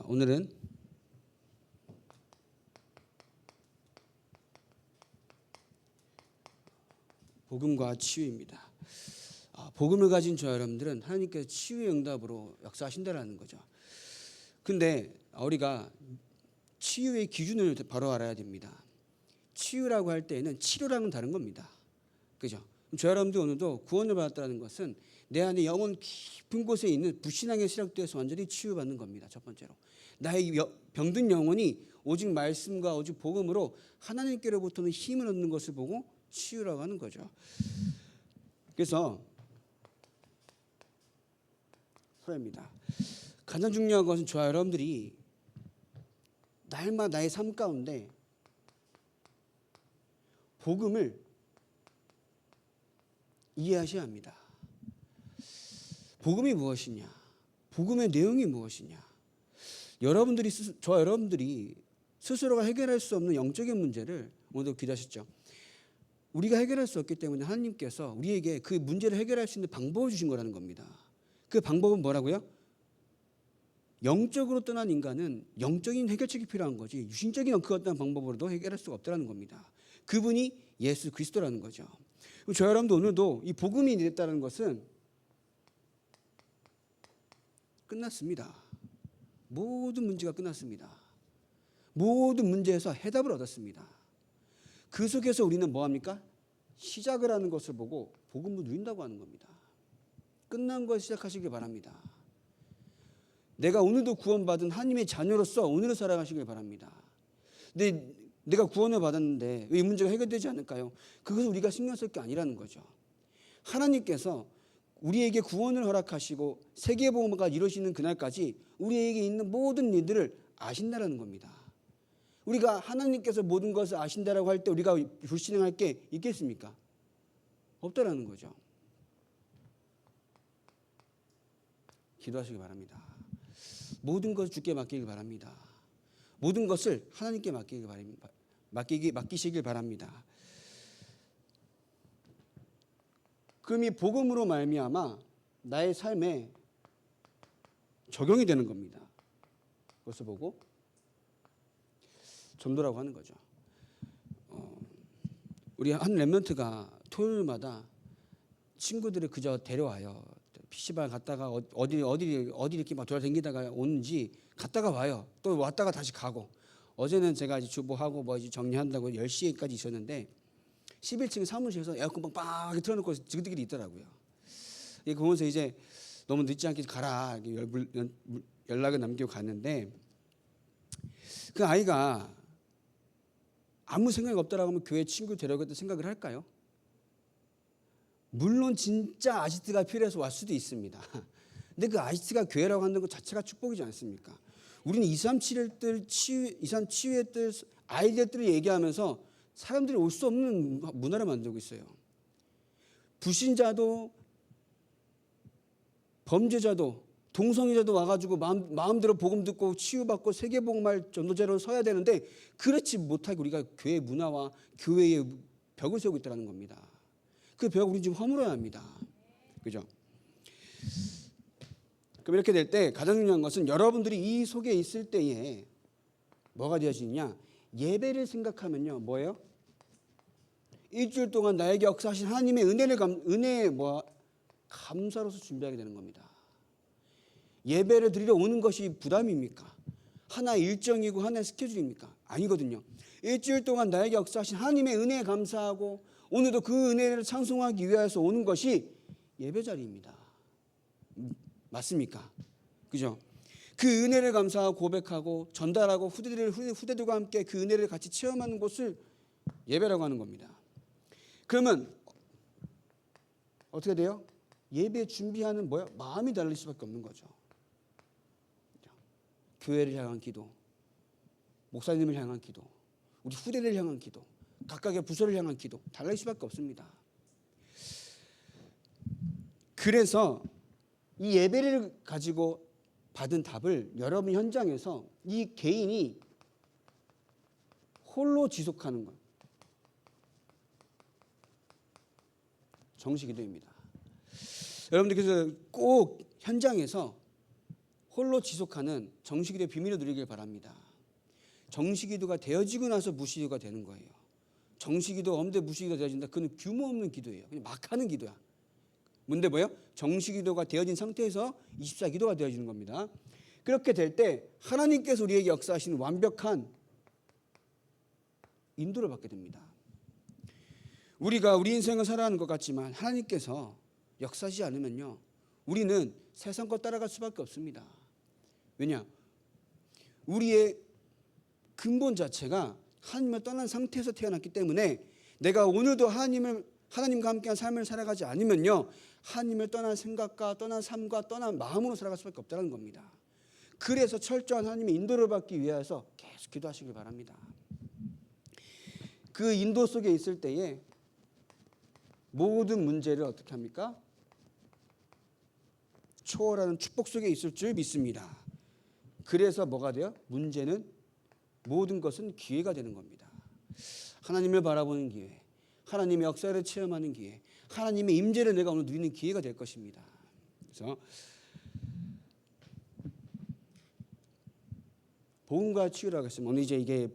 오늘은 복음과 치유입니다. 복음을 가진 저 여러분들은 하나님께서 치유의 응답으로 역사하신다라는 거죠. 근데 우리가 치유의 기준을 바로 알아야 됩니다. 치유라고 할 때에는 치료랑은 다른 겁니다. 그죠? 저 여러분들 오늘도 구원을 받았다는 것은 내 안에 영혼 깊은 곳에 있는 불신앙의 시작되어서 완전히 치유받는 겁니다. 첫 번째로. 나의 병든 영혼이 오직 말씀과 오직 복음으로 하나님께로부터는 힘을 얻는 것을 보고 치유라고 하는 거죠. 그래서 소리입니다. 가장 중요한 것은 저와 여러분들이 날마다 나의 삶 가운데 복음을 이해하셔야 합니다. 복음이 무엇이냐? 복음의 내용이 무엇이냐? 저와 여러분들이 스스로가 해결할 수 없는 영적인 문제를 오늘도 기도하셨죠. 우리가 해결할 수 없기 때문에 하나님께서 우리에게 그 문제를 해결할 수 있는 방법을 주신 거라는 겁니다. 그 방법은 뭐라고요? 영적으로 떠난 인간은 영적인 해결책이 필요한 거지 유신적인 그 어떤 방법으로도 해결할 수가 없다는 겁니다. 그분이 예수 그리스도라는 거죠. 저 여러분도 오늘도 이 복음이 됐다는 것은 끝났습니다. 모든 문제가 끝났습니다. 모든 문제에서 해답을 얻었습니다. 그 속에서 우리는 뭐합니까? 시작을 하는 것을 보고 복음을 누린다고 하는 겁니다. 끝난 걸 시작하시길 바랍니다. 내가 오늘도 구원받은 하나님의 자녀로서 오늘을 살아가시길 바랍니다. 근데 내가 구원을 받았는데 왜 이 문제가 해결되지 않을까요? 그것은 우리가 신경 쓸 게 아니라는 거죠. 하나님께서 우리에게 구원을 허락하시고 세계복음화가 이루어지는 그날까지 우리에게 있는 모든 일들을 아신다라는 겁니다. 우리가 하나님께서 모든 것을 아신다라고 할 때 우리가 불신앙할 게 있겠습니까? 없다라는 거죠. 기도하시기 바랍니다. 모든 것을 주께 맡기길 바랍니다. 모든 것을 하나님께 맡기시길 바랍니다. 그럼 이 복음으로 말미암아 나의 삶에 적용이 되는 겁니다. 그것을 보고 전도라고 하는 거죠. 우리 한 렘넌트가 토요일마다 친구들을 그저 데려와요. PC방 갔다가 어디 이렇게 막 돌아다니다가 오는지 갔다가 와요. 또 왔다가 다시 가고. 어제는 제가 이제 주보하고 뭐 이제 정리한다고 10시까지 있었는데 11층 사무실에서 에어컨 빵빵하게 틀어놓고 지그들끼리 있더라고요. 그러면서 이제 너무 늦지 않게 가라 연락을 남기고 갔는데 그 아이가 아무 생각이 없다라고 하면 교회 친구 데려가겠다 생각을 할까요? 물론 진짜 아지트가 필요해서 왔을 수도 있습니다. 근데 그 아지트가 교회라고 하는 것 자체가 축복이지 않습니까? 우리는 237들 치유의 아이들을 얘기하면서 사람들이 올 수 없는 문화를 만들고 있어요. 불신자도 범죄자도 동성애자도 와가지고 마음대로 복음 듣고 치유받고 세계복음할 전도자로 서야 되는데 그렇지 못하게 우리가 교회 문화와 교회의 벽을 세우고 있다는 겁니다. 그 벽 우리 지금 허물어야 합니다. 그죠? 그럼 이렇게 될 때 가장 중요한 것은 여러분들이 이 속에 있을 때에 뭐가 되어지느냐? 예배를 생각하면요. 뭐예요? 일주일 동안 나에게 역사하신 하나님의 은혜에 감사로서 준비하게 되는 겁니다. 예배를 드리러 오는 것이 부담입니까? 하나의 일정이고 하나의 스케줄입니까? 아니거든요. 일주일 동안 나에게 역사하신 하나님의 은혜에 감사하고 오늘도 그 은혜를 찬송하기 위해서 오는 것이 예배 자리입니다. 맞습니까? 그죠? 그 은혜를 감사하고 고백하고 전달하고 후대들과 함께 그 은혜를 같이 체험하는 곳을 예배라고 하는 겁니다. 그러면 어떻게 돼요? 예배 준비하는 마음이 다를 수밖에 없는 거죠. 교회를 향한 기도, 목사님을 향한 기도, 우리 후대를 향한 기도, 각각의 부서를 향한 기도 달라질 수밖에 없습니다. 그래서 이 예배를 가지고 받은 답을 여러분 현장에서 이 개인이 홀로 지속하는 것. 정식 기도입니다. 여러분들 그래서 꼭 현장에서 홀로 지속하는 정식기도의 비밀을 누리길 바랍니다. 정식기도가 되어지고 나서 무식기도가 되는 거예요. 정식기도 없는데 무식기도가 되어진다. 그건 규모 없는 기도예요. 그냥 막 하는 기도야. 뭔데 뭐예요? 정식기도가 되어진 상태에서 24기도가 되어지는 겁니다. 그렇게 될 때 하나님께서 우리에게 역사하시는 완벽한 인도를 받게 됩니다. 우리가 우리 인생을 살아가는 것 같지만 하나님께서 역사하지 않으면요, 우리는 세상 것 따라갈 수밖에 없습니다. 왜냐? 우리의 근본 자체가 하나님을 떠난 상태에서 태어났기 때문에 내가 오늘도 하나님과 함께한 삶을 살아가지 않으면요, 하나님을 떠난 생각과 떠난 삶과 떠난 마음으로 살아갈 수밖에 없다는 겁니다. 그래서 철저한 하나님의 인도를 받기 위해서 계속 기도하시길 바랍니다. 그 인도 속에 있을 때에 모든 문제를 어떻게 합니까? 초월하는 축복 속에 있을 줄 믿습니다. 그래서 뭐가 돼요? 문제는 모든 것은 기회가 되는 겁니다. 하나님을 바라보는 기회, 하나님의 역사를 체험하는 기회, 하나님의 임재를 내가 오늘 누리는 기회가 될 것입니다. 그래서 복음과 치유라고 했으면 오늘 이제 이게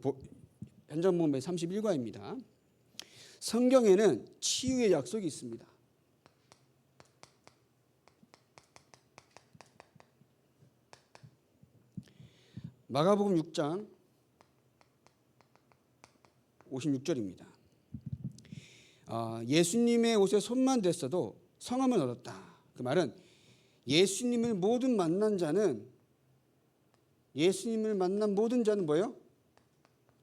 현전본의 31과입니다. 성경에는 치유의 약속이 있습니다. 마가복음 6장 56절입니다. 예수님의 옷에 손만 댔어도 성함을 얻었다. 그 말은 예수님을 만난 모든 자는 뭐예요?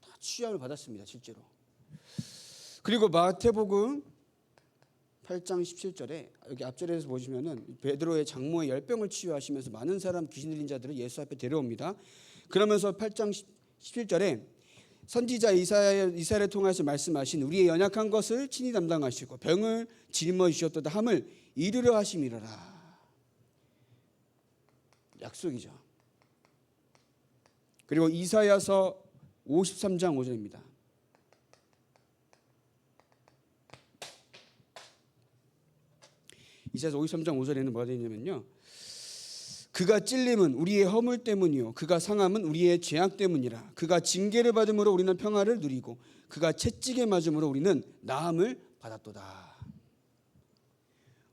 다 치유함을 받았습니다. 실제로. 그리고 마태복음 8장 17절에 여기 앞절에서 보시면은 베드로의 장모의 열병을 치유하시면서 많은 사람 귀신 들린 자들을 예수 앞에 데려옵니다. 그러면서 8장 17절에 선지자 이사야를 통해서 말씀하신 우리의 연약한 것을 친히 담당하시고 병을 짊어지셨도다 함을 이루려 하심이로라. 약속이죠. 그리고 이사야서 53장 5절입니다. 이사야서 53장 5절에는 뭐가 되어 있냐면요, 그가 찔림은 우리의 허물 때문이요 그가 상함은 우리의 죄악 때문이라. 그가 징계를 받음으로 우리는 평화를 누리고 그가 채찍에 맞음으로 우리는 나음을 받았도다.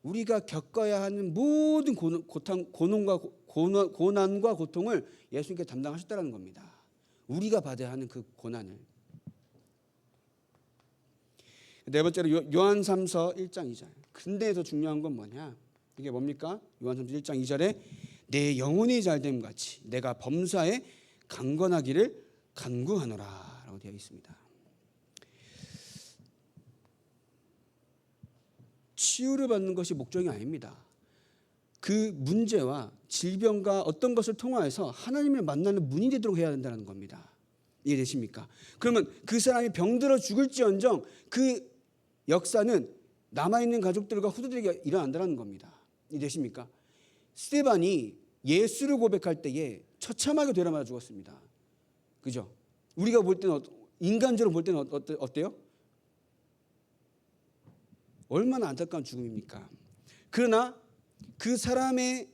우리가 겪어야 하는 모든 고난과 고통을 예수님께 담당하셨다는 겁니다. 우리가 받아야 하는 그 고난을. 네 번째로 요한 3서 1장 2절. 근데 더 중요한 건 뭐냐? 이게 뭡니까? 요한 3서 1장 2절에 내 영혼이 잘됨 같이 내가 범사에 강건하기를 간구하노라 라고 되어 있습니다. 치유를 받는 것이 목적이 아닙니다. 그 문제와 질병과 어떤 것을 통하여서 하나님을 만나는 문이 되도록 해야 된다는 겁니다. 이해되십니까? 그러면 그 사람이 병들어 죽을지언정 그 역사는 남아있는 가족들과 후대들에게 일어난다는 겁니다. 이해되십니까? 스데반이 예수를 고백할 때에 처참하게 되려맞아 죽었습니다. 그죠? 우리가 볼 때는 인간적으로 볼 때는 어때요? 얼마나 안타까운 죽음입니까? 그러나 그 사람의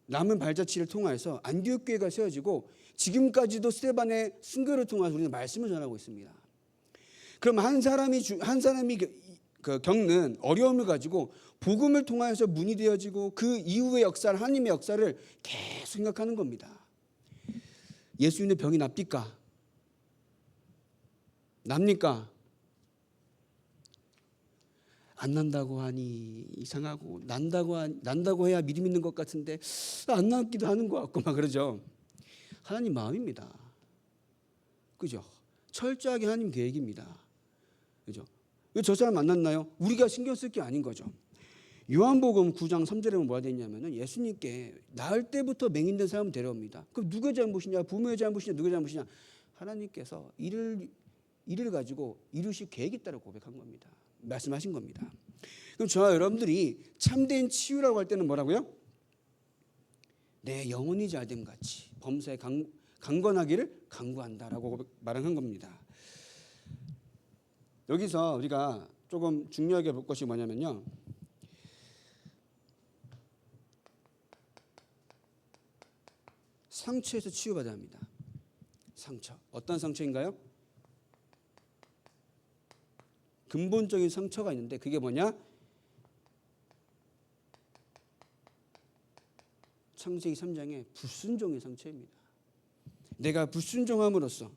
남은 발자취를 통해서 안디옥 교회가 세워지고 지금까지도 스데반의 순교를 통해서 우리는 말씀을 전하고 있습니다. 그럼 한 사람이 겪는 어려움을 가지고 복음을 통하여서 문이 되어지고 그 이후의 역사를, 하나님의 역사를 계속 생각하는 겁니다. 예수님의 병이 납니까? 납니까? 안 난다고 하니 이상하고 난다고 해야 믿음 있는 것 같은데 안 남기도 하는 것 같고 막 그러죠. 하나님 마음입니다. 그죠? 철저하게 하나님 계획입니다. 그죠? 왜 저 사람 만났나요? 우리가 신경 쓸 게 아닌 거죠. 요한복음 9장 3절에 보면 뭐가 되냐면은 예수님께 낳을 때부터 맹인된 사람을 데려옵니다. 그럼 누구의 잘못이냐? 부모의 잘못이냐? 누구의 잘못이냐? 하나님께서 이를 가지고 이루실 계획이 있다고 고백한 겁니다. 말씀하신 겁니다. 그럼 저와 여러분들이 참된 치유라고 할 때는 뭐라고요? 내 영혼이 잘됨 같이 범사에 강건하기를 간구한다라고 말한 겁니다. 여기서 우리가 조금 중요하게 볼 것이 뭐냐면요, 상처에서 치유받아야 합니다. 상처. 어떤 상처인가요? 근본적인 상처가 있는데 그게 뭐냐? 창세기 3장의 불순종의 상처입니다. 내가 불순종함으로써.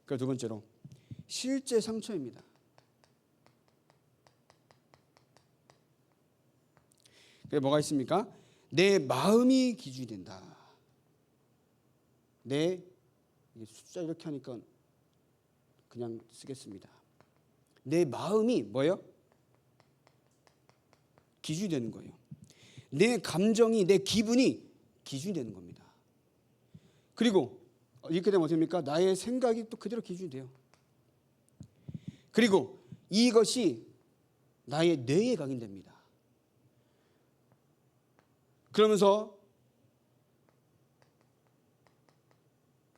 그 두 번째로 실제 상처입니다. 그게 뭐가 있습니까? 내 마음이 기준이 된다. 내 숫자 이렇게 하니까 그냥 쓰겠습니다. 내 마음이 뭐예요? 기준이 되는 거예요. 내 감정이, 내 기분이 기준이 되는 겁니다. 그리고 이렇게 되면 어떻게 됩니까? 나의 생각이 또 그대로 기준이 돼요. 그리고 이것이 나의 뇌에 각인됩니다. 그러면서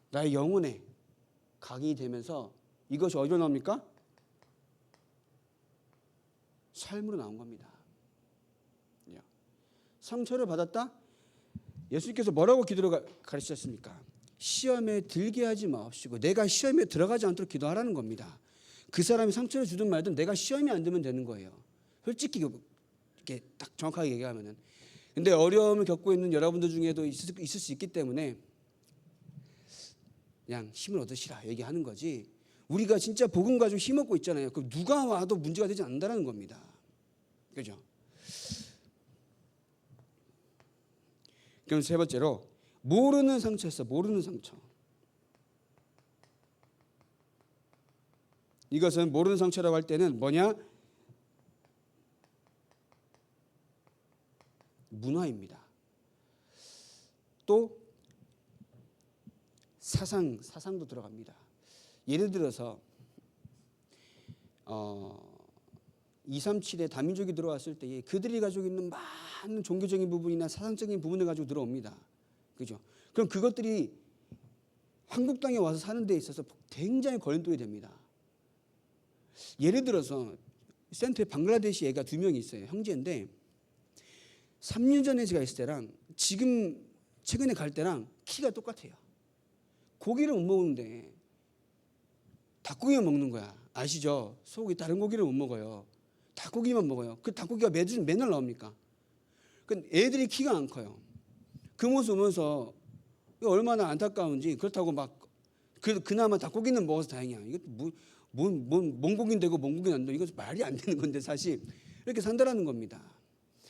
나의 영혼에 각인이 되면서 이것이 어디로 나옵니까? 삶으로 나온 겁니다. 상처를 받았다? 예수님께서 뭐라고 기도를 가르치셨습니까? 시험에 들게 하지 마옵시고 내가 시험에 들어가지 않도록 기도하라는 겁니다. 그 사람이 상처를 주든 말든 내가 시험이 안 들면 되는 거예요. 솔직히 이렇게 딱 정확하게 얘기하면은. 근데 어려움을 겪고 있는 여러분들 중에도 있을 수 있기 때문에 그냥 힘을 얻으시라 얘기하는 거지. 우리가 진짜 복음 가지고 힘 얻고 있잖아요. 그럼 누가 와도 문제가 되지 않는다는 겁니다. 그죠? 그럼 세 번째로 모르는 상처였어. 모르는 상처. 이것은 모르는 상처라고 할 때는 뭐냐? 문화입니다. 또 사상도 들어갑니다. 예를 들어서 237에 다민족이 들어왔을 때 그들이 가지고 있는 많은 종교적인 부분이나 사상적인 부분을 가지고 들어옵니다. 그죠? 그럼 그것들이 한국 땅에 와서 사는 데 있어서 굉장히 걸림돌이 됩니다. 예를 들어서 센터에 방글라데시 애가 2명이 있어요. 형제인데 3년 전에 제가 있을 때랑 지금 최근에 갈 때랑 키가 똑같아요. 고기를 못 먹는데 닭고기만 먹는 거야. 아시죠? 소고기 다른 고기를 못 먹어요. 닭고기만 먹어요. 그 닭고기가 맨날 나옵니까? 그 애들이 키가 안 커요. 그 모습 보면서 얼마나 안타까운지. 그렇다고 막 그나마 닭고기는 먹어서 다행이야. 이것도 몽고기는 되고 몽고기는 안 되고 이거 말이 안 되는 건데 사실 이렇게 산다라는 겁니다.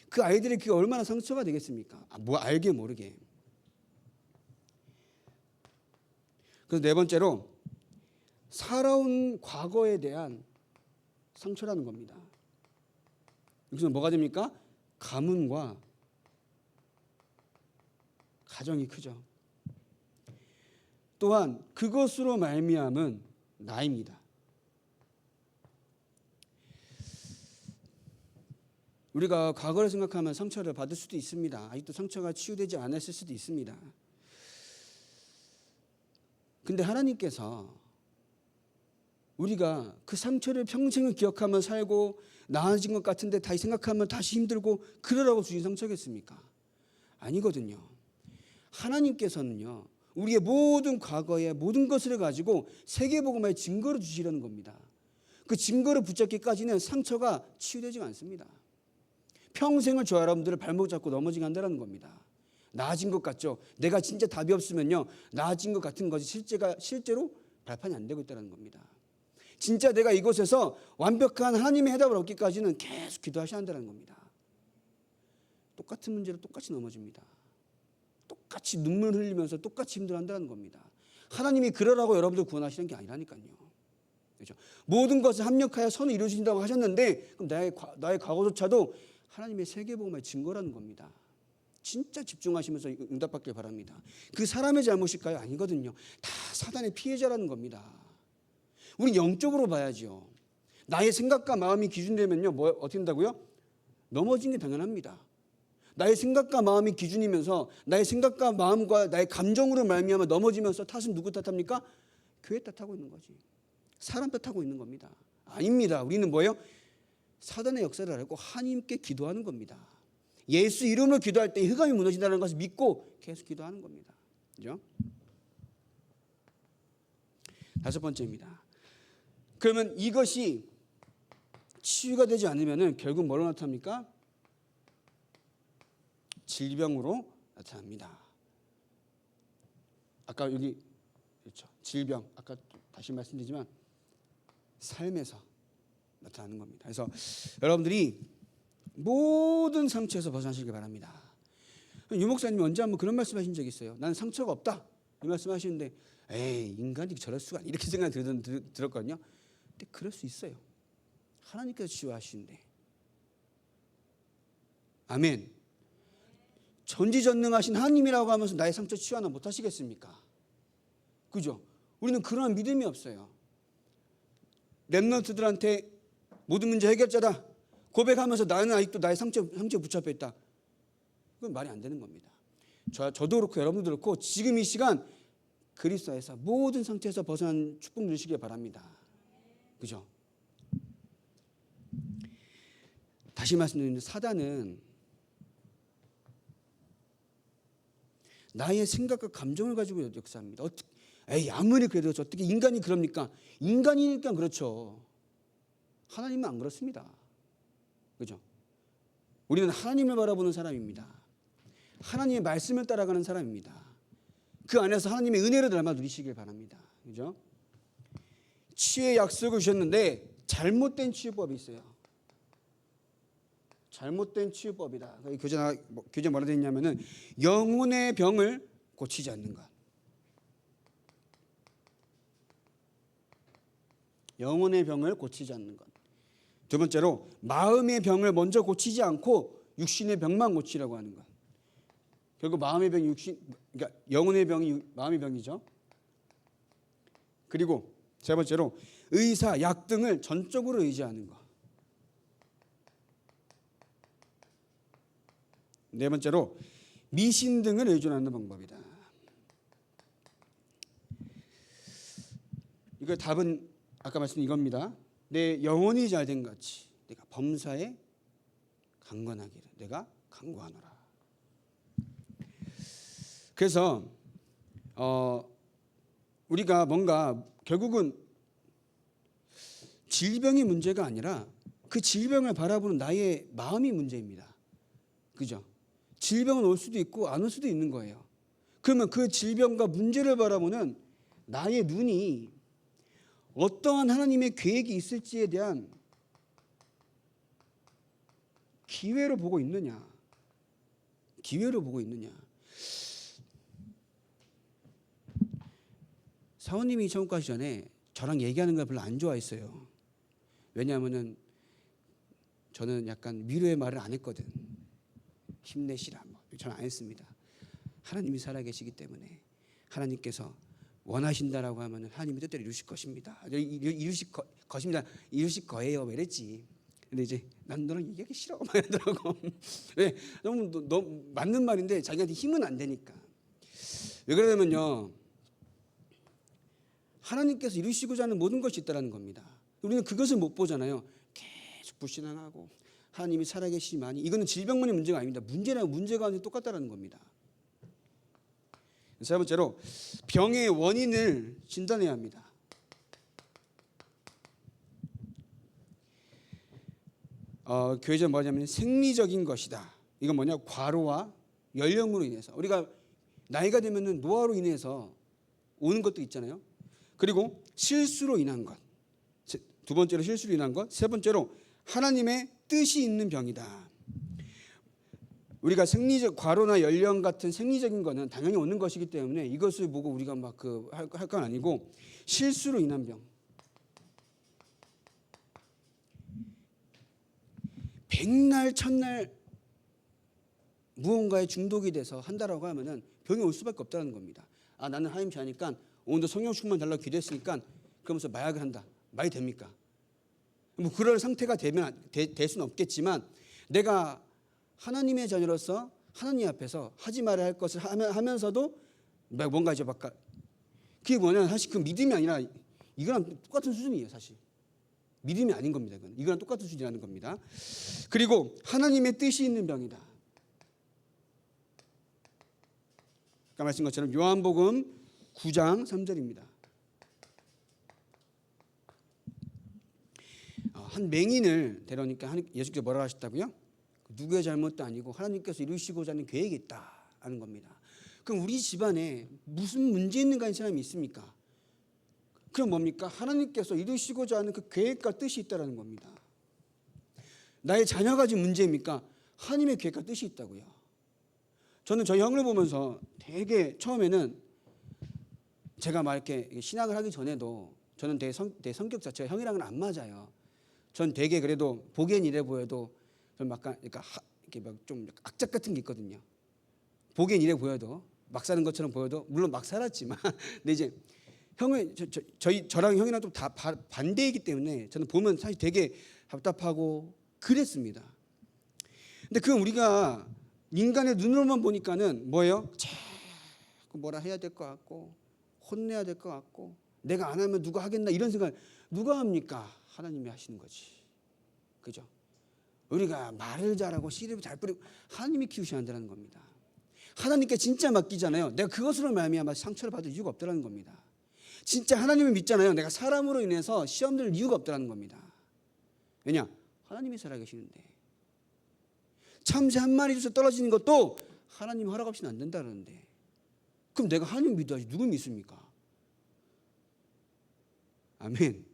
그 아이들의 그게 얼마나 상처가 되겠습니까? 뭐 알게 모르게. 그래서 네 번째로 살아온 과거에 대한 상처라는 겁니다. 여기서 뭐가 됩니까? 가문과 가정이 크죠. 또한 그것으로 말미암은 나입니다. 우리가 과거를 생각하면 상처를 받을 수도 있습니다. 아직도 상처가 치유되지 않았을 수도 있습니다. 근데 하나님께서 우리가 그 상처를 평생을 기억하며 살고 나아진 것 같은데 다시 생각하면 다시 힘들고 그러라고 주신 상처겠습니까? 아니거든요. 하나님께서는요, 우리의 모든 과거의 모든 것을 가지고 세계복음화의 증거를 주시려는 겁니다. 그 증거를 붙잡기까지는 상처가 치유되지 않습니다. 평생을 저 여러분들을 발목 잡고 넘어지게 한다는 겁니다. 나아진 것 같죠? 내가 진짜 답이 없으면요, 나아진 것 같은 것이 실제로 발판이 안 되고 있다는 겁니다. 진짜 내가 이곳에서 완벽한 하나님의 해답을 얻기까지는 계속 기도하셔야 한다는 겁니다. 똑같은 문제로 똑같이 넘어집니다. 똑같이 눈물 흘리면서 똑같이 힘들어한다는 겁니다. 하나님이 그러라고 여러분들 구원하시는 게 아니라니까요. 그렇죠? 모든 것을 합력하여 선을 이루어진다고 하셨는데 그럼 나의 과거조차도 하나님의 세계복음의 증거라는 겁니다. 진짜 집중하시면서 응답받길 바랍니다. 그 사람의 잘못일까요? 아니거든요. 다 사단의 피해자라는 겁니다. 우리 영적으로 봐야죠. 나의 생각과 마음이 기준되면요, 어떻게 된다고요? 넘어진 게 당연합니다. 나의 생각과 마음이 기준이면서 나의 생각과 마음과 나의 감정으로 말미암아 넘어지면서 탓은 누구 탓합니까? 교회 탓하고 있는 거지. 사람 탓하고 있는 겁니다. 아닙니다. 우리는 뭐예요? 사단의 역사를 알고 하나님께 기도하는 겁니다. 예수 이름으로 기도할 때 흑암이 무너진다는 것을 믿고 계속 기도하는 겁니다. 그죠? 다섯 번째입니다. 그러면 이것이 치유가 되지 않으면 결국 뭐로 나타납니까? 질병으로 나타납니다. 아까 여기 그렇죠. 질병, 아까 다시 말씀드리지만 삶에서 나타나는 겁니다. 그래서 여러분들이 모든 상처에서 벗어나시길 바랍니다. 유 목사님이 언제 한번 그런 말씀하신 적이 있어요. 나는 상처가 없다 이 말씀하시는데 에이 인간이 저럴 수가 이렇게 생각이 들었거든요. 근데 그럴 수 있어요. 하나님께서 치유하시는데. 아멘. 전지전능하신 하나님이라고 하면서 나의 상처 치유 하나 못하시겠습니까? 그죠? 우리는 그러한 믿음이 없어요. 렘넌트들한테 모든 문제 해결자다 고백하면서 나는 아직도 나의 상처에 붙잡혀 있다. 그건 말이 안 되는 겁니다. 저도 그렇고 여러분도 그렇고 지금 이 시간 그리스도에서 모든 상태에서 벗어난 축복 누리시길 바랍니다. 그죠? 다시 말씀드리는데 사단은 나의 생각과 감정을 가지고 역사합니다. 에이 아무리 그래도 어떻게 인간이 그럽니까? 인간이니까 그렇죠. 하나님은 안 그렇습니다. 그죠? 우리는 하나님을 바라보는 사람입니다. 하나님의 말씀을 따라가는 사람입니다. 그 안에서 하나님의 은혜를 닮아 누리시길 바랍니다. 그죠? 치유의 약속을 주셨는데 잘못된 치유법이 있어요. 잘못된 치유법이다. 교재 뭐라 되어 있냐면은 영혼의 병을 고치지 않는 것. 영혼의 병을 고치지 않는 것. 두 번째로 마음의 병을 먼저 고치지 않고 육신의 병만 고치려고 하는 것. 결국 마음의 병이 그러니까 영혼의 병이 마음의 병이죠. 그리고 세 번째로 의사, 약 등을 전적으로 의지하는 것. 네 번째로 미신 등을 의존하는 방법이다. 이거 답은 아까 말씀드린 이겁니다. 내 영혼이 잘된 같이 내가 범사에 강건하기를 내가 강구하노라. 그래서 우리가 뭔가 결국은 질병이 문제가 아니라 그 질병을 바라보는 나의 마음이 문제입니다. 그죠? 질병은 올 수도 있고 안 올 수도 있는 거예요. 그러면 그 질병과 문제를 바라보는 나의 눈이 어떠한 하나님의 계획이 있을지에 대한 기회로 보고 있느냐. 기회로 보고 있느냐. 사모님이 천국 가기 전에 저랑 얘기하는 걸 별로 안 좋아했어요. 왜냐하면은 저는 약간 위로의 말을 안 했거든. 힘내시라. 저는 안 했습니다. 하나님이 살아계시기 때문에 하나님께서 원하신다라고 하면 하나님의 뜻대로 이루실 것입니다. 이루실 거예요. 이랬지. 근데 이제 난 너랑 얘기하기 싫어. 막 이러더라고. 왜? 너무 맞는 말인데 자기한테 힘은 안 되니까. 왜 그러냐면요. 하나님께서 이루시고자 하는 모든 것이 있다는 겁니다. 우리는 그것을 못 보잖아요. 계속 불신앙하고 하나님이 살아계시지만이 이거는 질병만의 문제가 아닙니다. 문제가 완전히 똑같다는 겁니다. 세 번째로 병의 원인을 진단해야 합니다. 교회에서 뭐냐면 생리적인 것이다. 이건 뭐냐? 과로와 연령으로 인해서 우리가 나이가 되면은 노화로 인해서 오는 것도 있잖아요. 그리고 실수로 인한 것. 두 번째로 실수로 인한 것. 세 번째로 하나님의 뜻이 있는 병이다. 우리가 생리적 과로나 연령 같은 생리적인 거는 당연히 오는 것이기 때문에 이것을 보고 우리가 막 할 건 아니고 실수로 인한 병. 백날 첫날 무언가에 중독이 돼서 한다라고 하면은 병이 올 수밖에 없다는 겁니다. 아 나는 하나님 자니까 오늘도 성령 충만 달라고 기도했으니까 그러면서 마약을 한다. 말이 됩니까? 뭐 그럴 상태가 될 수는 없겠지만 내가 하나님의 자녀로서 하나님 앞에서 하지 말아야 할 것을 하면서도 뭔가 이제 바깥 그게 뭐냐면 사실 그 믿음이 아니라 이거랑 똑같은 수준이에요. 사실 믿음이 아닌 겁니다. 이거랑 똑같은 수준이라는 겁니다. 그리고 하나님의 뜻이 있는 병이다. 아까 말씀한 것처럼 요한복음 9장 3절입니다. 한 맹인을 데려오니까 예수께서 뭐라고 하셨다고요? 누구의 잘못도 아니고 하나님께서 이루시고자 하는 계획이 있다 하는 겁니다. 그럼 우리 집안에 무슨 문제 있는 가는 사람이 있습니까? 그럼 뭡니까? 하나님께서 이루시고자 하는 그 계획과 뜻이 있다는 겁니다. 나의 자녀가 지금 문제입니까? 하나님의 계획과 뜻이 있다고요. 저는 저희 형을 보면서 되게 처음에는 제가 막 이렇게 신학을 하기 전에도 저는 내 성격 자체가 형이랑은 안 맞아요. 전 되게 그래도 보기엔 이래 보여도 좀 약간 그러니까 이렇게 막 좀 악착 같은 게 있거든요. 보기엔 이래 보여도 막 사는 것처럼 보여도 물론 막 살았지만 근데 이제 형은 저랑 형이랑 좀 다 반대이기 때문에 저는 보면 사실 되게 답답하고 그랬습니다. 근데 그 우리가 인간의 눈으로만 보니까는 뭐예요? 자꾸 뭐라 해야 될 것 같고 혼내야 될 것 같고 내가 안 하면 누가 하겠나 이런 생각 누가 합니까? 하나님이 하시는 거지. 그죠? 우리가 말을 잘하고 씨를 잘 뿌리고 하나님이 키우셔야 한다는 겁니다. 하나님께 진짜 맡기잖아요. 내가 그것으로 말미암아 상처를 받을 이유가 없다는 겁니다. 진짜 하나님을 믿잖아요. 내가 사람으로 인해서 시험 들 이유가 없다는 겁니다. 왜냐? 하나님이 살아계시는데 참새 한 마리 줘서 떨어지는 것도 하나님 허락 없이는 안 된다는데 그럼 내가 하나님 믿어야지 누굴 믿습니까? 아멘.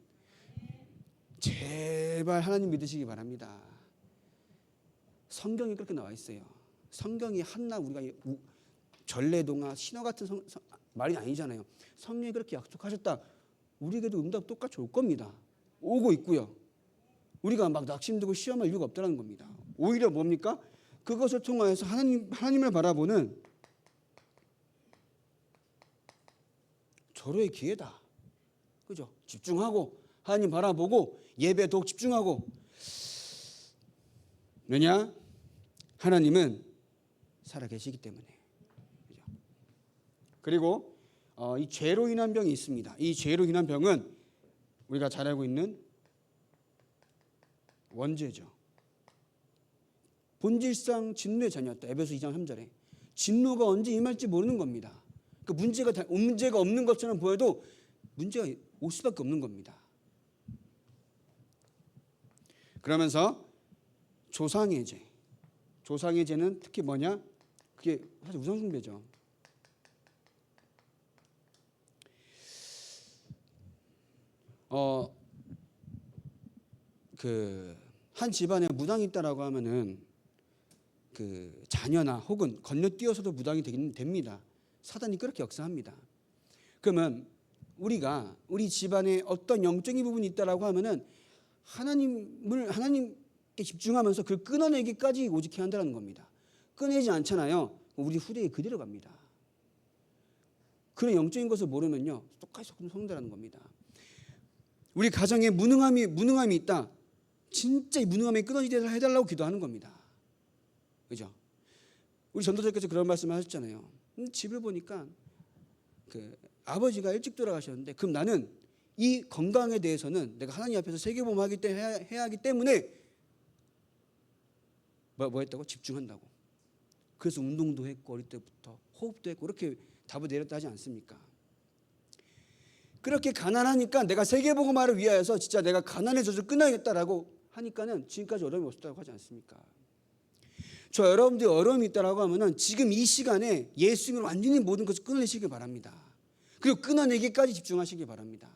제발 하나님 믿으시기 바랍니다. 성경이 그렇게 나와 있어요. 성경이 한나 우리가 전래동화 신화 같은 말이 아니잖아요. 성령이 그렇게 약속하셨다. 우리에게도 응답 똑같이 올 겁니다. 오고 있고요. 우리가 막 낙심되고 시험할 이유가 없다는 겁니다. 오히려 뭡니까? 그것을 통하여서 하나님을 바라보는 절호의 기회다. 그죠? 집중하고 하나님 바라보고 예배에 더욱 집중하고 왜냐? 하나님은 살아계시기 때문에. 그죠? 그리고 이 죄로 인한 병이 있습니다. 이 죄로 인한 병은 우리가 잘 알고 있는 원죄죠. 본질상 진노의 자녀였다. 에베소 2장 3절에 진노가 언제 임할지 모르는 겁니다. 그 문제가 없는 것처럼 보여도 문제가 올 수밖에 없는 겁니다. 그러면서 조상의 죄. 조상의 죄는 특히 뭐냐? 그게 사실 우상숭배죠. 한 집안에 무당이 있다라고 하면은 그 자녀나 혹은 건너뛰어서도 무당이 되긴 됩니다. 사단이 그렇게 역사합니다. 그러면 우리 집안에 어떤 영적인 부분이 있다라고 하면은 하나님께 집중하면서 그걸 끊어내기까지 오직해야 한다는 겁니다. 끊내지 않잖아요. 우리 후대에 그대로 갑니다. 그런 영적인 것을 모르면요 똑같이 속는다는 겁니다. 우리 가정에 무능함이 있다. 진짜 이 무능함이 끊어지게 해달라고 기도하는 겁니다. 그죠? 우리 전도자께서 그런 말씀을 하셨잖아요. 집을 보니까 그 아버지가 일찍 돌아가셨는데 그럼 나는 이 건강에 대해서는 내가 하나님 앞에서 세계보험하기 때문에 해야 하기 때문에 뭐 했다고? 집중한다고. 그래서 운동도 했고 어릴 때부터 호흡도 했고 그렇게 답을 내렸다 하지 않습니까? 그렇게 가난하니까 내가 세계복음화를 위하여서 진짜 내가 가난의 젖을 끊어야겠다라고 하니까는 지금까지 어려움이 없었다고 하지 않습니까? 저 여러분들이 어려움이 있다라고 하면은 지금 이 시간에 예수님을 완전히 모든 것을 끊어내시길 바랍니다. 그리고 끊어내기까지 집중하시길 바랍니다.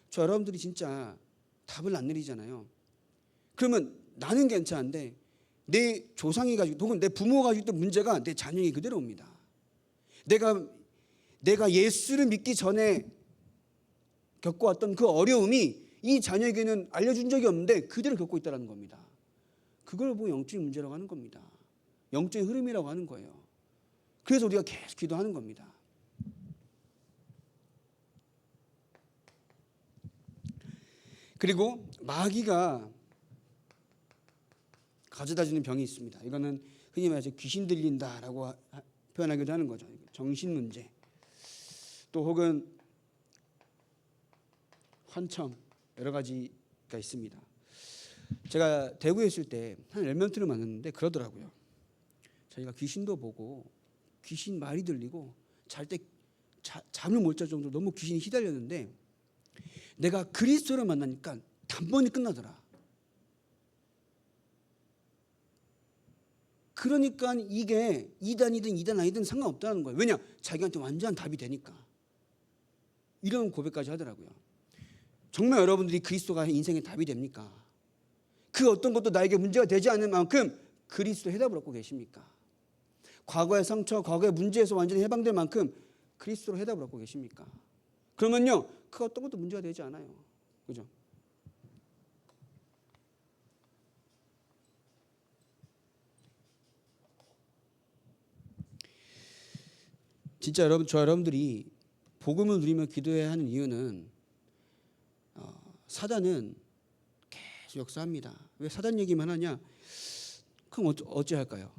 저 여러분들이 진짜 답을 안 내리잖아요. 그러면 나는 괜찮은데 내 조상이 가지고 혹은 내 부모가 가지고 있던 문제가 내 자녀에게 그대로 옵니다. 내가 예수를 믿기 전에 겪어왔던 그 어려움이 이 자녀에게는 알려준 적이 없는데 그대로 겪고 있다는 겁니다. 그걸 보고 영적인 문제라고 하는 겁니다. 영적인 흐름이라고 하는 거예요. 그래서 우리가 계속 기도하는 겁니다. 그리고 마귀가 가져다주는 병이 있습니다. 이거는 흔히 말해서 귀신 들린다라고 표현하기도 하는 거죠. 정신 문제. 또 혹은 환청 여러 가지가 있습니다. 제가 대구에 있을 때 한 엘멘트를 만났는데 그러더라고요. 저희가 귀신도 보고 귀신 말이 들리고 잘 때 잠을 못 잘 정도로 너무 귀신이 휘달렸는데 내가 그리스도를 만나니까 단번에 끝나더라. 그러니까 이게 이단이든 이단 아니든 상관없다는 거예요. 왜냐? 자기한테 완전한 답이 되니까. 이런 고백까지 하더라고요. 정말 여러분들이 그리스도가 인생의 답이 됩니까? 그 어떤 것도 나에게 문제가 되지 않는 만큼 그리스도 해답을 얻고 계십니까? 과거의 상처, 과거의 문제에서 완전히 해방될 만큼 그리스도로 해답을 얻고 계십니까? 그러면요, 그 어떤 것도 문제가 되지 않아요. 그죠? 진짜 여러분들이 복음을 누리며 기도해야 하는 이유는 사단은 계속 역사합니다. 왜 사단 얘기만 하냐? 그럼 어찌할까요?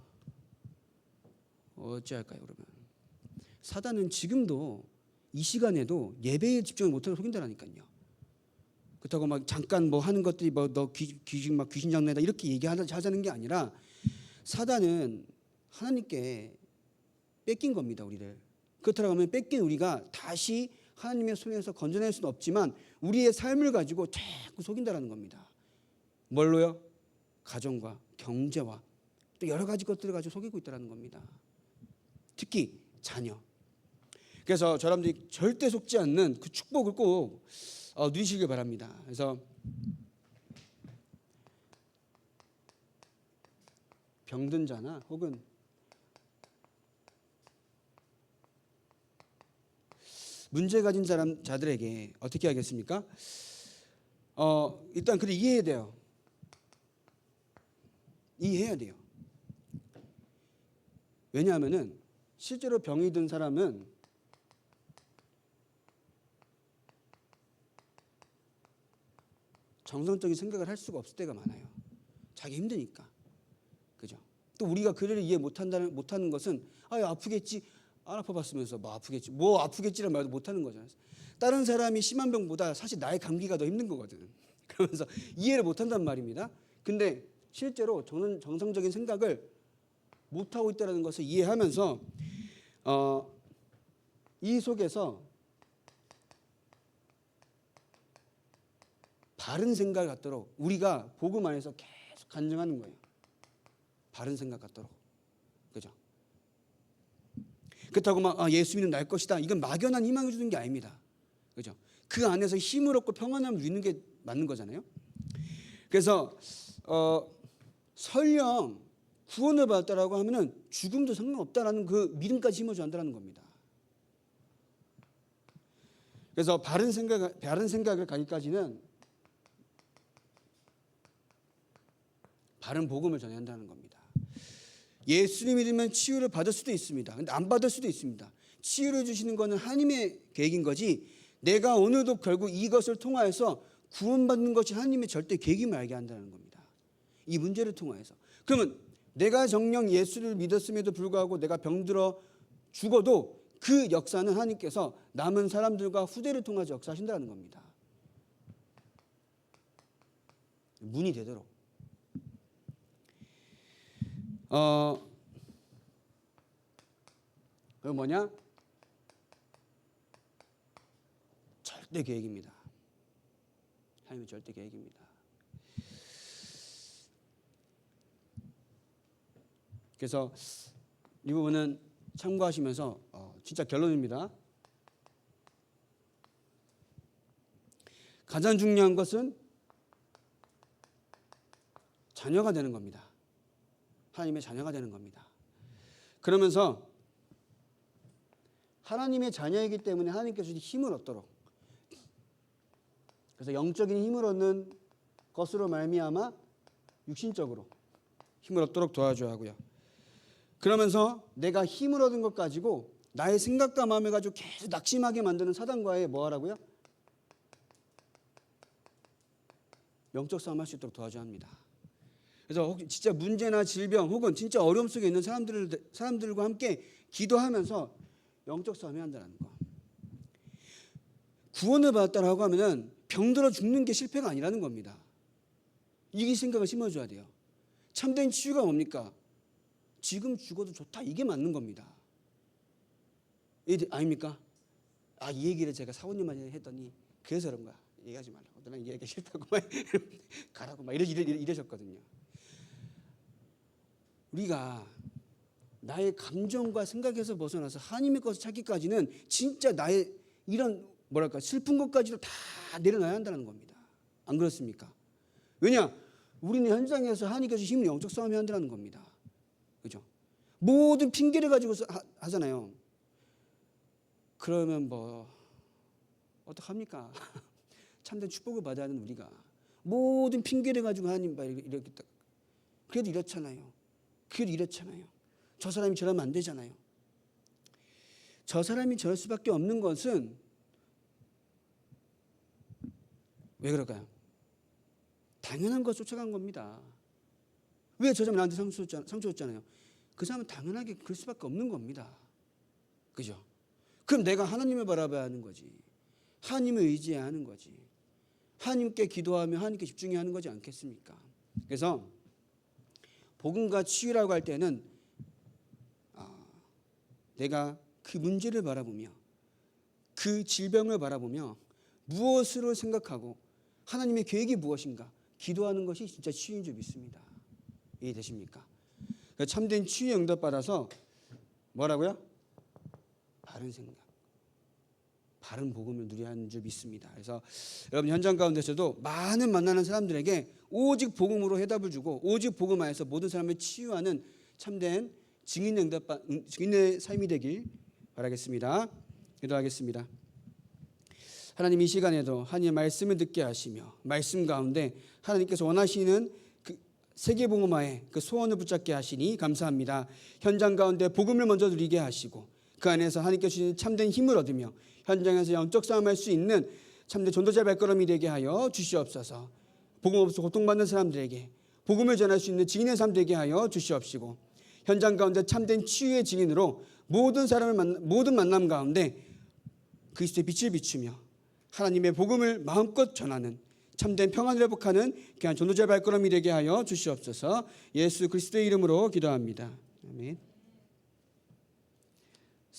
어찌할까요? 그러면 사단은 지금도 이 시간에도 예배에 집중을 못하고 속인다라니까요. 그렇다고 막 잠깐 뭐 하는 것들이 뭐 너 귀신 장난이다 이렇게 얘기하자는 게 아니라 사단은 하나님께 뺏긴 겁니다, 우리를. 그렇다고 하면 뺏긴 우리가 다시 하나님의 손에서 건져낼 수는 없지만 우리의 삶을 가지고 자꾸 속인다라는 겁니다. 뭘로요? 가정과 경제와 또 여러 가지 것들을 가지고 속이고 있다라는 겁니다. 특히 자녀. 그래서 여러분들이 절대 속지 않는 그 축복을 꼭 누리시길 바랍니다. 그래서 병든 자나 혹은 문제 가진 자들에게 어떻게 하겠습니까? 일단 그를 이해해야 돼요. 이해해야 돼요. 왜냐하면은 실제로 병이 든 사람은 정상적인 생각을 할 수가 없을 때가 많아요. 자기 힘드니까. 그죠? 또 우리가 그를 이해 못하는 것은 아프겠지. 안 아파봤으면서 뭐 아프겠지. 뭐 아프겠지란 말도 못하는 거잖아요. 다른 사람이 심한 병보다 사실 나의 감기가 더 힘든 거거든. 그러면서 이해를 못한단 말입니다. 근데 실제로 저는 정상적인 생각을 못하고 있다는 것을 이해하면서 이 속에서 바른 생각을 갖도록 우리가 복음 안에서 계속 간증하는 거예요. 바른 생각 갖도록. 그죠? 그렇다고 막 예수 믿으면 날 것이다. 이건 막연한 희망을 주는 게 아닙니다. 그죠? 그 안에서 힘을 얻고 평안함을 누리는 게 맞는 거잖아요. 그래서 설령 구원을 받았다라고 하면은 죽음도 상관없다라는 그 믿음까지 힘을 줘한다는 겁니다. 그래서 바른 생각을 가기까지는 바른 복음을 전해야 한다는 겁니다. 예수를 믿으면 치유를 받을 수도 있습니다. 근데 안 받을 수도 있습니다. 치유를 주시는 것은 하나님의 계획인 거지 내가 오늘도 결국 이것을 통하여서 구원받는 것이 하나님의 절대 계획임을 알게 한다는 겁니다. 이 문제를 통하여서. 그러면 내가 정녕 예수를 믿었음에도 불구하고 내가 병들어 죽어도 그 역사는 하나님께서 남은 사람들과 후대를 통해서 역사하신다는 겁니다. 문이 되도록. 그건 뭐냐? 절대 계획입니다. 하나님의 절대 계획입니다. 그래서 이 부분은 참고하시면서 진짜 결론입니다. 가장 중요한 것은 자녀가 되는 겁니다. 하나님의 자녀가 되는 겁니다. 그러면서 하나님의 자녀이기 때문에 하나님께서 주신 힘을 얻도록 그래서 영적인 힘을 얻는 것으로 말미암아 육신적으로 힘을 얻도록 도와줘야 하고요. 그러면서 내가 힘을 얻은 것 가지고 나의 생각과 마음을 가지고 계속 낙심하게 만드는 사단과의 뭐 하라고요? 영적 싸움할 수 있도록 도와줘야 합니다. 그래서 혹시 진짜 문제나 질병 혹은 진짜 어려움 속에 있는 사람들과 함께 기도하면서 영적 싸움해야 한다는 거. 구원을 받았다라고 하면은 병들어 죽는 게 실패가 아니라는 겁니다. 이 생각을 심어줘야 돼요. 참된 치유가 뭡니까? 지금 죽어도 좋다. 이게 맞는 겁니다. 아닙니까? 이 얘기를 제가 사모님한테 했더니 그래서 그런 거야. 얘기하지 말라고. 너는 얘기하기 싫다고 막 가라고 막 이러셨거든요. 우리가 나의 감정과 생각에서 벗어나서 하나님의 것을 찾기까지는 진짜 나의 이런 슬픈 것까지도 다 내려놔야 한다는 겁니다. 안 그렇습니까? 왜냐? 우리는 현장에서 하나님께서 힘을 영적 싸움해야 한다는 겁니다. 그죠? 모든 핑계를 가지고 하잖아요. 그러면 어떡합니까? 참된 축복을 받아야 하는 우리가 모든 핑계를 가지고 하나님 이렇게 그래도 이렇잖아요. 저 사람이 저러면 안 되잖아요. 저 사람이 저럴 수밖에 없는 것은 왜 그럴까요? 당연한 것 쫓아간 겁니다. 왜 저 사람이 나한테 상처 줬잖아요. 그 사람은 당연하게 그럴 수밖에 없는 겁니다. 그죠? 그럼 내가 하나님을 바라봐야 하는 거지. 하나님을 의지해야 하는 거지. 하나님께 기도하며 하나님께 집중해야 하는 거지 않겠습니까? 그래서 복음과 치유라고 할 때는 내가 그 문제를 바라보며 그 질병을 바라보며 무엇으로 생각하고 하나님의 계획이 무엇인가 기도하는 것이 진짜 치유인 줄 믿습니다. 이해되십니까? 참된 치유 응답받아서 뭐라고요? 바른 생각, 바른 복음을 누려야 하는 줄 믿습니다. 그래서 여러분 현장 가운데서도 많은 만나는 사람들에게 오직 복음으로 해답을 주고 오직 복음 안에서 모든 사람을 치유하는 참된 증인의 삶이 되길 바라겠습니다. 기도하겠습니다. 하나님, 이 시간에도 하나님의 말씀을 듣게 하시며 말씀 가운데 하나님께서 원하시는 그 세계복음화의 그 소원을 붙잡게 하시니 감사합니다. 현장 가운데 복음을 먼저 누리게 하시고 그 안에서 하나님께서 주신 참된 힘을 얻으며 현장에서 영적 싸움할 수 있는 참된 전도자의 발걸음이 되게 하여 주시옵소서. 복음 없어 고통받는 사람들에게 복음을 전할 수 있는 증인의 삶 되게 하여 주시옵시고 현장 가운데 참된 치유의 증인으로 모든 만남 가운데 그리스도의 빛을 비추며 하나님의 복음을 마음껏 전하는 참된 평안을 회복하는 귀한 전도자의 발걸음이 되게 하여 주시옵소서. 예수 그리스도의 이름으로 기도합니다. 아멘.